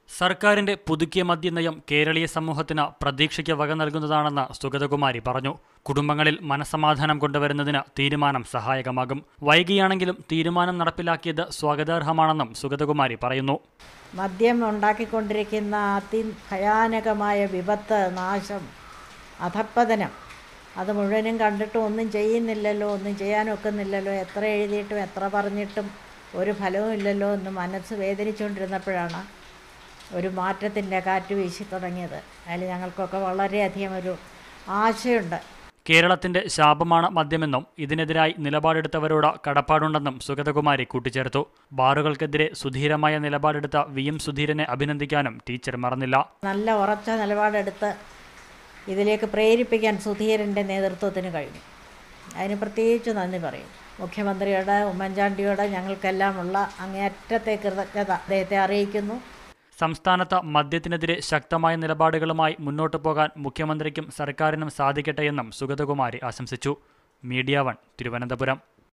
സർക്കാരിന്റെ പുതുക്കിയ മദ്യനയം കേരളീയ സമൂഹത്തിന് പ്രതീക്ഷയ്ക്ക് വക നൽകുന്നതാണെന്ന് സുഗതകുമാരി പറഞ്ഞു. കുടുംബങ്ങളിൽ മനസമാധാനം കൊണ്ടുവരുന്നതിന് തീരുമാനം സഹായകമാകും. വൈകിയാണെങ്കിലും തീരുമാനം നടപ്പിലാക്കിയത് സ്വാഗതാർഹമാണെന്നും സുഗതകുമാരി പറയുന്നു. മദ്യം ഉണ്ടാക്കിക്കൊണ്ടിരിക്കുന്ന അതിഭയാനകമായ വിപത്ത്, നാശം, അധപ്പതനം അത് മുഴുവനും കണ്ടിട്ടും ഒന്നും ചെയ്യുന്നില്ലല്ലോ, ഒന്നും ചെയ്യാനൊക്കുന്നില്ലല്ലോ, എത്ര എഴുതിയിട്ടും എത്ര പറഞ്ഞിട്ടും ഒരു ഫലവും ഇല്ലല്ലോ എന്ന് മനസ്സ് വേദനിച്ചുകൊണ്ടിരുന്നപ്പോഴാണ് ഒരു മാറ്റത്തിൻ്റെ കാറ്റ് വീശി തുടങ്ങിയത്. അതിൽ ഞങ്ങൾക്കൊക്കെ വളരെയധികം ഒരു ആശയുണ്ട്. കേരളത്തിന്റെ ശാപമാണ് മദ്യമെന്നും ഇതിനെതിരായി നിലപാടെടുത്തവരോട് കടപ്പാടുണ്ടെന്നും സുഗതകുമാരി കൂട്ടിച്ചേർത്തു. ബാറുകൾക്കെതിരെ സുധീരമായ നിലപാടെടുത്ത VM സുധീരനെ അഭിനന്ദിക്കാനും ടീച്ചർ മറന്നില്ല. നല്ല ഉറച്ച നിലപാടെടുത്ത് ഇതിലേക്ക് പ്രേരിപ്പിക്കാൻ സുധീരൻ്റെ നേതൃത്വത്തിന് കഴിഞ്ഞു. അതിന് പ്രത്യേകിച്ച് നന്ദി പറയും. മുഖ്യമന്ത്രിയോട്, ഉമ്മൻചാണ്ടിയോട് ഞങ്ങൾക്കെല്ലാമുള്ള അങ്ങേയറ്റത്തെ കൃതജ്ഞത അദ്ദേഹത്തെ അറിയിക്കുന്നു. സംസ്ഥാനത്ത് മദ്യത്തിനെതിരെ ശക്തമായ നിലപാടുകളുമായി മുന്നോട്ടു പോകാൻ മുഖ്യമന്ത്രിക്കും സർക്കാരിനും സാധിക്കട്ടെയെന്നും സുഗതകുമാരി ആശംസിച്ചു. മീഡിയ 1 തിരുവനന്തപുരം.